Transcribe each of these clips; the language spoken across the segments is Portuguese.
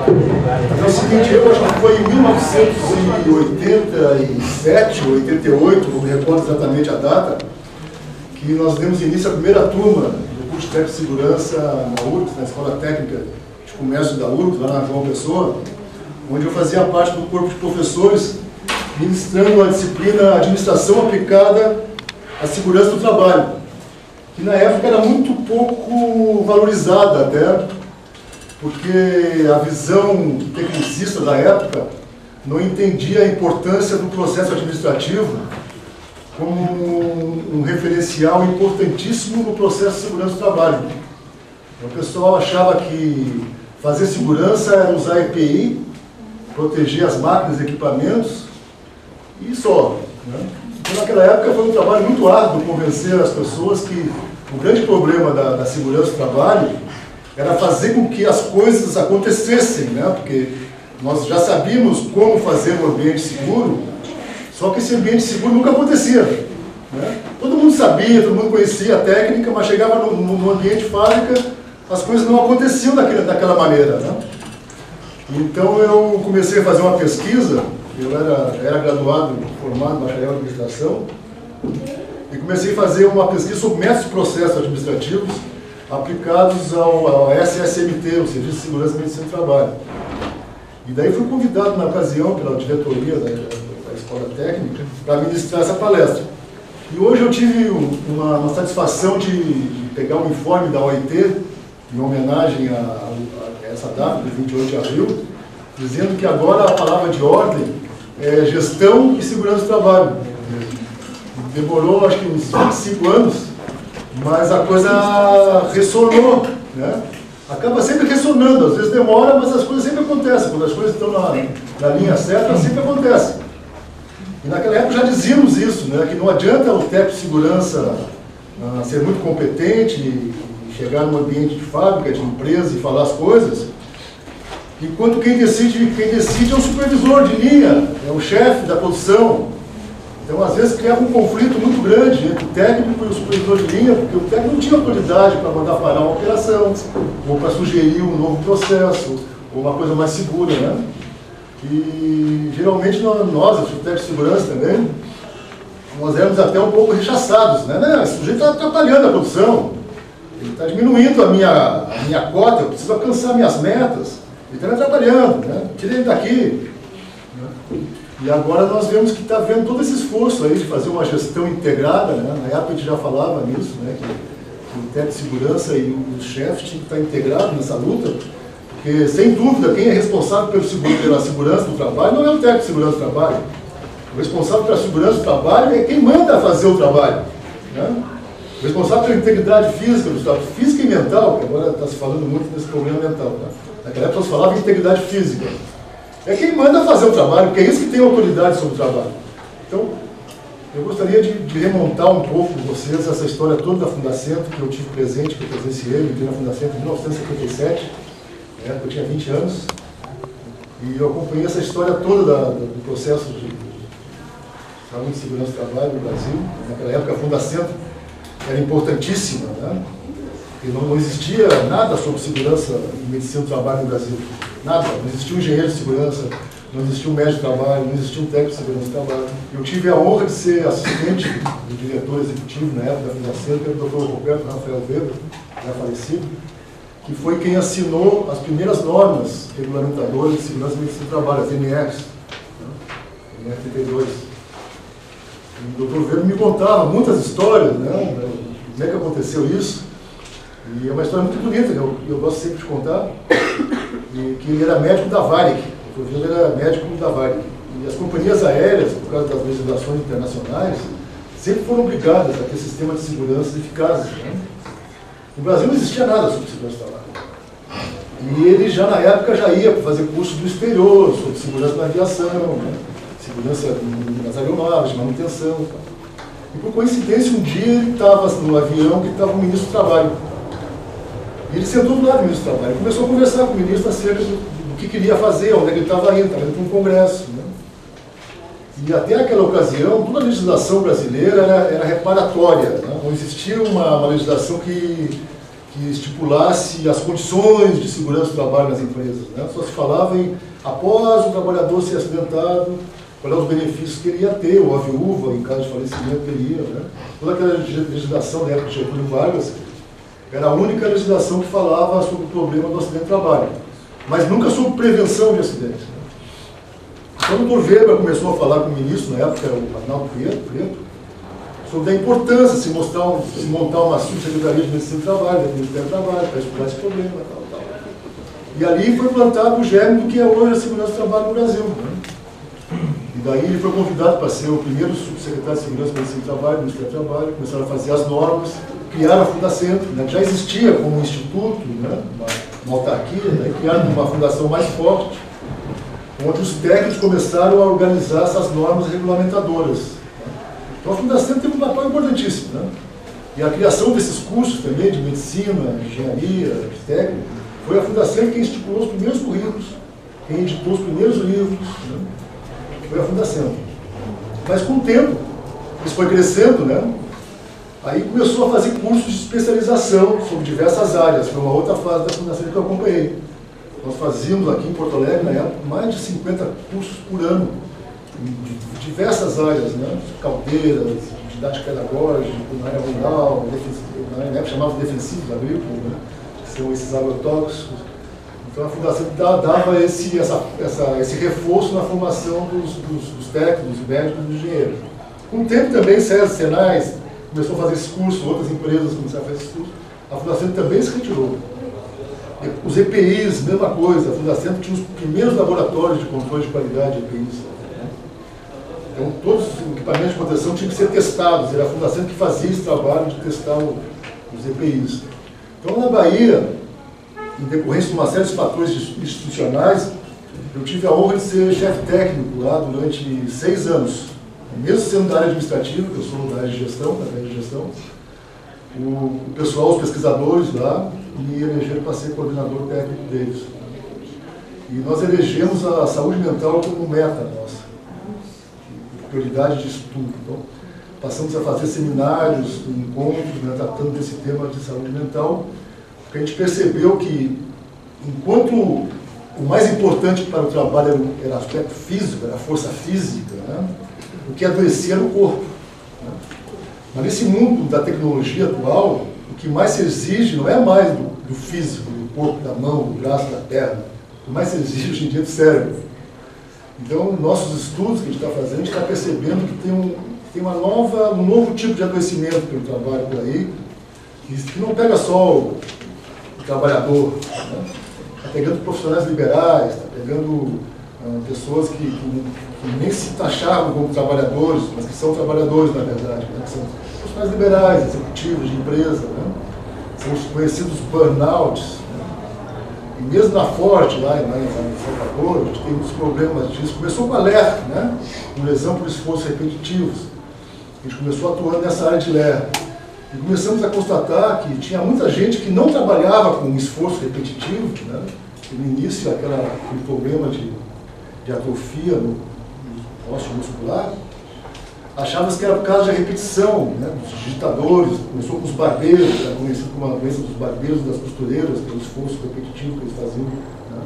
É o seguinte, eu acho que foi em 1987 ou 88, não me recordo exatamente a data, que nós demos início à primeira turma do curso de técnico de segurança na URGS, na Escola Técnica de Comércio da URGS, lá na João Pessoa, onde eu fazia parte do corpo de professores, ministrando a disciplina Administração Aplicada à Segurança do Trabalho, que na época era muito pouco valorizada até, porque a visão tecnicista da época não entendia a importância do processo administrativo como um referencial importantíssimo no processo de segurança do trabalho. O pessoal achava que fazer segurança era usar EPI, proteger as máquinas e equipamentos e só, né? Então, naquela época foi um trabalho muito árduo convencer as pessoas que o grande problema da segurança do trabalho era fazer com que as coisas acontecessem, né? Porque nós já sabíamos como fazer um ambiente seguro, só que esse ambiente seguro nunca acontecia, né? Todo mundo sabia, todo mundo conhecia a técnica, mas chegava no ambiente de fábrica, as coisas não aconteciam daquela maneira, né? Então eu comecei a fazer uma pesquisa, eu era graduado, formado em bacharel em administração, e comecei a fazer uma pesquisa sobre métodos de processos administrativos aplicados ao SSMT, o Serviço de Segurança e Medicina do Trabalho. E daí fui convidado na ocasião pela diretoria da Escola Técnica para ministrar essa palestra. E hoje eu tive uma satisfação de pegar um informe da OIT, em homenagem a essa data, de 28 de abril, dizendo que agora a palavra de ordem é gestão e segurança do trabalho. Demorou, acho que uns 25 anos, mas a coisa ressonou, né? Acaba sempre ressonando, às vezes demora, mas as coisas sempre acontecem. Quando as coisas estão na linha certa, sempre acontecem. E naquela época já dizíamos isso, né? Que não adianta o técnico de segurança ser muito competente e chegar num ambiente de fábrica, de empresa e falar as coisas, enquanto quem decide é o supervisor de linha, é o chefe da produção. Então, às vezes, criava um conflito muito grande entre o técnico e o supervisor de linha, porque o técnico não tinha autoridade para mandar parar uma operação, ou para sugerir um novo processo, ou uma coisa mais segura, né? E, geralmente, nós, os técnicos de segurança também, nós éramos até um pouco rechaçados, né? Não, esse sujeito está atrapalhando a produção, ele está diminuindo a minha cota, eu preciso alcançar minhas metas, ele está me atrapalhando, né? Tira ele daqui. E agora nós vemos que está havendo todo esse esforço aí de fazer uma gestão integrada, né? Na época a gente já falava nisso, né? Que o técnico de segurança e os chefes tinham que estar integrados nessa luta, porque, sem dúvida, quem é responsável pela segurança do trabalho não é o técnico de segurança do trabalho. O responsável pela segurança do trabalho é quem manda fazer o trabalho, né? O responsável pela integridade física do trabalho, física e mental, que agora está se falando muito desse problema mental, né? Naquela época se falava em integridade física. É quem manda fazer o trabalho, porque é isso que tem autoridade sobre o trabalho. Então, eu gostaria de remontar um pouco com vocês essa história toda da Fundacentro, que eu tive presente, que eu presenciei, eu entrei na Fundacentro em 1977, né, eu tinha 20 anos, e eu acompanhei essa história toda do processo de saúde e segurança do trabalho no Brasil. Naquela época a Fundacentro era importantíssima, né? E não existia nada sobre segurança e medicina do trabalho no Brasil. Nada. Não existia um engenheiro de segurança, não existia um médico de trabalho, não existia um técnico de segurança do trabalho. Eu tive a honra de ser assistente do diretor executivo na época da Fundacentro, que era o Dr. Roberto Rafael Weber, já falecido, que foi quem assinou as primeiras normas regulamentadoras de segurança e medicina do trabalho, as NRs, né? NR 32. E o Dr. Weber me contava muitas histórias, né? Como é que aconteceu isso. E é uma história muito bonita, que eu gosto sempre de contar, e que ele era médico da Varig, o Dr. Weber era médico da Varig. E as companhias aéreas, por causa das legislações internacionais, sempre foram obrigadas a ter sistemas de segurança eficazes, né? No Brasil não existia nada sobre segurança do trabalho. E ele já na época já ia fazer cursos do exterior, sobre segurança na aviação, né? Segurança nas aeronaves, manutenção. E por coincidência, um dia ele estava no avião que estava o ministro do Trabalho. E ele sentou do lado do ministro do Trabalho e começou a conversar com o ministro acerca do que queria fazer, onde é que ele estava indo para um congresso, né? E até aquela ocasião, toda a legislação brasileira era reparatória, né? Não existia uma legislação que que estipulasse as condições de segurança do trabalho nas empresas, né? Só se falava em, após o trabalhador ser acidentado, quais eram os benefícios que ele ia ter, ou a viúva, em caso de falecimento, teria, né? Toda aquela legislação da época de Getúlio Vargas era a única legislação que falava sobre o problema do acidente de trabalho, mas nunca sobre prevenção de acidentes. Quando o Dr. Weber começou a falar com o ministro, na época, o Arnaldo Preto, sobre a importância de se montar uma subsecretaria de Medicina do Trabalho, do Ministério do Trabalho, para estudar esse problema, tal. E ali foi plantado o germe do que é hoje a segurança do trabalho no Brasil, né? E daí ele foi convidado para ser o primeiro subsecretário de Segurança da Medicina do Trabalho, do Ministério do Trabalho, começaram a fazer as normas, criaram a Fundacentro, né? Já existia como um instituto, né? uma autarquia, né? Criaram uma fundação mais forte, onde os técnicos começaram a organizar essas normas regulamentadoras. Né? Então a Fundacentro teve um papel importantíssimo, né? E a criação desses cursos também de medicina, de engenharia, de técnico, foi a Fundacentro quem estipulou os primeiros currículos, quem editou os primeiros livros, né? Foi a Fundacentro. Mas com o tempo, isso foi crescendo, né? Aí começou a fazer cursos de especialização sobre diversas áreas. Foi uma outra fase da Fundacentro que eu acompanhei. Nós fazíamos aqui em Porto Alegre, na época, mais de 50 cursos por ano, de diversas áreas, né? Caldeiras, didática pedagógica, na área rural, na época chamava de defensivos agrícolas, né? Que são esses agrotóxicos. Então a Fundação dava esse reforço na formação dos técnicos, dos médicos e dos engenheiros. Com o tempo também, Senais começou a fazer esse curso, outras empresas começaram a fazer esse curso. A Fundação também se retirou. Os EPIs, mesma coisa, a Fundação tinha os primeiros laboratórios de controle de qualidade de EPIs. Então todos os equipamentos de proteção tinham que ser testados, era a Fundação que fazia esse trabalho de testar os EPIs. Então na Bahia, em decorrência de uma série de fatores institucionais, eu tive a honra de ser chefe técnico lá durante 6 anos. Mesmo sendo da área administrativa, que eu sou da área de gestão, o pessoal, os pesquisadores lá, me elegeram para ser coordenador técnico deles. E nós elegemos a saúde mental como meta nossa, prioridade de estudo. Então, passamos a fazer seminários, encontros, né, tratando desse tema de saúde mental, porque a gente percebeu que, enquanto o mais importante para o trabalho era o aspecto físico, era a força física, né, o que adoecia era o corpo. Né? Mas nesse mundo da tecnologia atual, o que mais se exige não é mais do físico, do corpo, da mão, do braço, da perna. O que mais se exige hoje em dia é do cérebro. Então, nossos estudos que a gente está fazendo, a gente está percebendo que tem um novo tipo de adoecimento pelo trabalho por aí, que não pega só o trabalhador, né? Está pegando profissionais liberais, está pegando pessoas que nem se taxavam como trabalhadores, mas que são trabalhadores, na verdade, né? Que são profissionais liberais, executivos de empresa, né? São os conhecidos burnouts. Né? E mesmo na Forte, lá em Salvador, a gente tem muitos problemas disso. Começou com alerta, né? Com lesão por esforços repetitivos. A gente começou atuando nessa área de LER. E começamos a constatar que tinha muita gente que não trabalhava com esforço repetitivo, né? E no início, aquele problema de atrofia no ósseo muscular, achava que era por causa da repetição, né, dos digitadores. Começou com os barbeiros, era conhecido como a doença dos barbeiros e das costureiras, pelo esforço repetitivo que eles faziam. Né.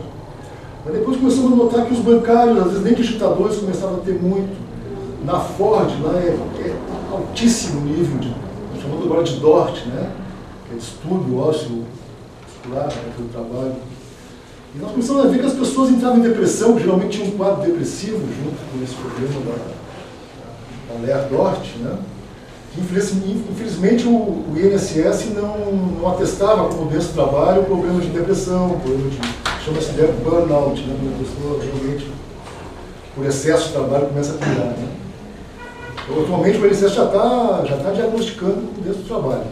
Mas depois começamos a notar que os bancários, às vezes nem digitadores, começavam a ter muito. Na Ford, lá é altíssimo nível, chamamos agora de DORT, né, que é distúrbio ósseo muscular, né, pelo trabalho. E nós começamos a ver que as pessoas entravam em depressão, geralmente tinha um quadro depressivo junto com esse problema da LER-DORT, né? Infelizmente o INSS não atestava como doença do trabalho o problema de depressão, chama-se burnout, né? Quando a pessoa realmente, por excesso de trabalho, começa a pirar, né? Então, atualmente o INSS já está diagnosticando como doença do trabalho.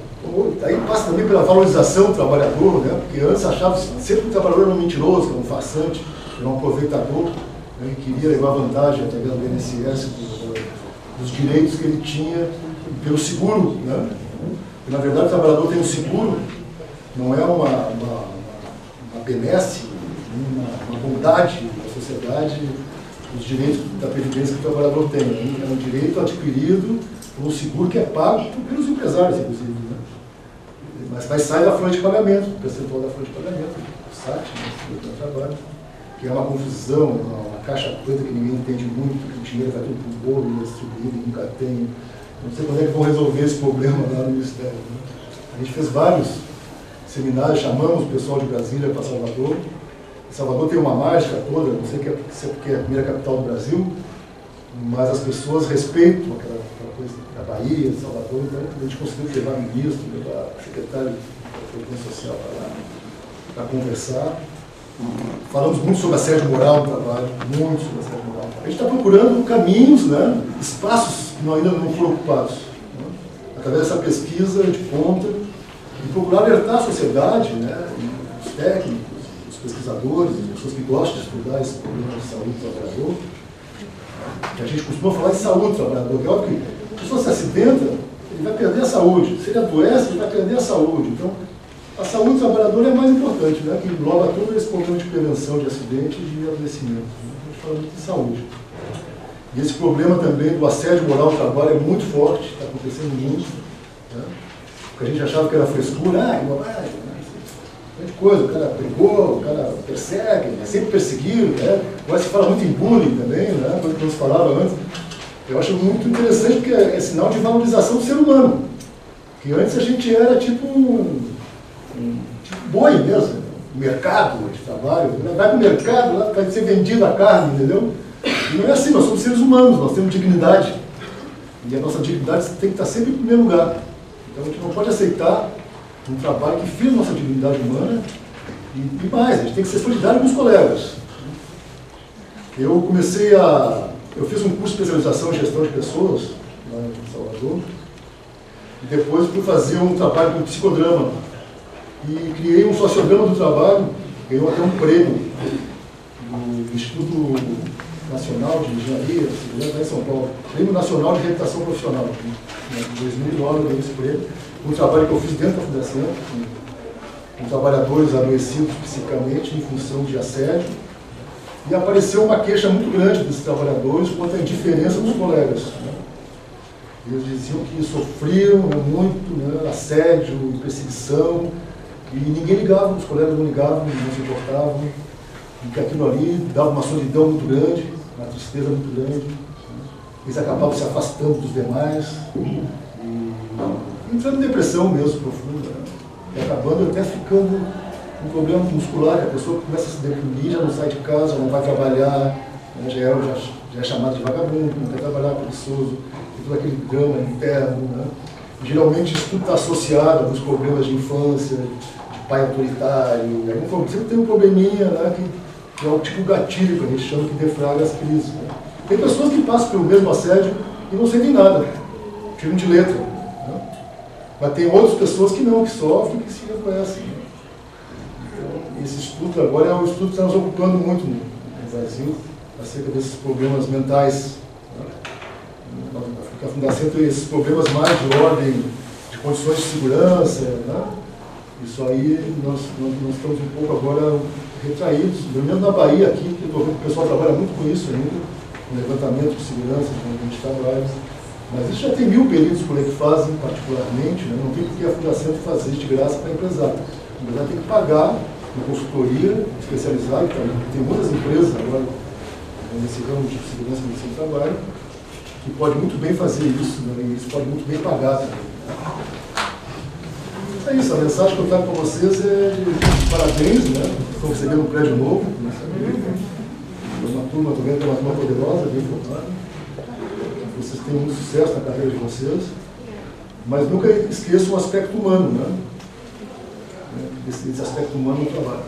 Aí passa também pela valorização do trabalhador, né? Porque antes achava sempre que o trabalhador era um mentiroso, era um farsante, era um aproveitador, né? Que queria levar vantagem através do INSS dos direitos que ele tinha pelo seguro, né? Porque, na verdade, o trabalhador tem um seguro, não é uma benesse, uma bondade da sociedade, os direitos da previdência que o trabalhador tem. Né? É um direito adquirido por um seguro que é pago pelos empresários, inclusive. Né? mas vai sair da folha de pagamento, o percentual da folha de pagamento, o SAT, né, do trabalho, que é uma confusão, uma caixa preta que ninguém entende muito, que o dinheiro vai tudo para o bolo, não é distribuído, nunca tem. Não sei quando é que vão resolver esse problema lá no Ministério. Né? A gente fez vários seminários, chamamos o pessoal de Brasília para Salvador. Salvador tem uma mágica toda, não sei se é porque é a primeira capital do Brasil, mas as pessoas respeitam aquela coisa da Bahia, de Salvador, então a gente conseguiu levar ministro, levar secretário da Previdência Social para lá, para conversar. Falamos muito sobre assédio moral no trabalho, muito sobre assédio moral. A gente está procurando caminhos, né, espaços que ainda não foram ocupados, né, através dessa pesquisa de ponta, e procurar alertar a sociedade, né, os técnicos, os pesquisadores, as pessoas que gostam de estudar esse problema de saúde do trabalhador. Que a gente costuma falar de saúde do trabalhador, que é óbvio que a pessoa se acidenta, ele vai perder a saúde. Se ele adoece, ele vai perder a saúde. Então, a saúde do trabalhador é mais importante, né? Que engloba todo esse problema de prevenção de acidente e de adoecimento. A gente fala muito de saúde. E esse problema também do assédio moral no trabalho é muito forte, está acontecendo muito. Né? Porque a gente achava que era frescura, grande coisa, o cara brigou, o cara persegue, é sempre perseguido, né? Agora se fala muito em bullying também, né? Coisa que não se falava antes. Eu acho muito interessante porque é sinal de valorização do ser humano. Que antes a gente era tipo tipo boi mesmo, mercado de trabalho, né? Vai para o mercado, lá vai ser vendida a carne, entendeu? E não é assim, nós somos seres humanos, nós temos dignidade. E a nossa dignidade tem que estar sempre em primeiro lugar. Então a gente não pode aceitar um trabalho que fira a nossa dignidade humana e mais, a gente tem que ser solidário com os colegas. Eu fiz um curso de especialização em gestão de pessoas lá em Salvador e depois fui fazer um trabalho com psicodrama e criei um sociodrama do trabalho, ganhou até um prêmio do Instituto Nacional de Engenharia lá em São Paulo, Prêmio Nacional de Reabilitação Profissional. Em 2009 eu ganhei esse prêmio. Um trabalho que eu fiz dentro da Fundação, com trabalhadores adoecidos psicicamente em função de assédio, e apareceu uma queixa muito grande desses trabalhadores quanto à indiferença dos colegas. Né? Eles diziam que sofriam muito, né, assédio e perseguição, e ninguém ligava, os colegas não ligavam, não se importavam, e que aquilo ali dava uma solidão muito grande, uma tristeza muito grande. Né? Eles acabavam se afastando dos demais, entrando em depressão mesmo, profunda, né? E acabando até ficando um problema muscular, que a pessoa começa a se deprimir, já não sai de casa, não vai trabalhar, né? já é chamado de vagabundo, não quer trabalhar, preguiçoso, tem todo aquele drama interno. Né? Geralmente isso tudo está associado a alguns problemas de infância, de pai autoritário, sempre tem um probleminha, né? que é o tipo gatilho que a gente chama, que deflagra as crises. Né? Tem pessoas que passam pelo mesmo assédio e não sentem nada, tiram de letra. Mas tem outras pessoas que não, que sofrem e que se reconhecem. Então, esse estudo agora é um estudo que está nos ocupando muito no Brasil, acerca desses problemas mentais. A Fundação tem esses problemas mais de ordem de condições de segurança. Né? Isso aí nós estamos um pouco agora retraídos, pelo menos na Bahia aqui, que o pessoal trabalha muito com isso ainda, com levantamento de segurança, de onde a gente trabalha. Mas isso já tem 1000 peritos por aí que fazem particularmente, né? Não tem por que a Fundação fazer de graça para empresário. O empresário tem que pagar uma consultoria especializada, tem muitas empresas agora nesse ramo de segurança e medicina do trabalho, que pode muito bem fazer isso, né? E isso pode muito bem pagar também. É isso, a mensagem que eu trago para vocês é de parabéns, né? Estão recebendo um prédio novo, né? Uma turma, estou vendo que é uma turma poderosa, bem formada. Vocês têm muito sucesso na carreira de vocês, mas nunca esqueçam o aspecto humano, né? Esse aspecto humano no trabalho.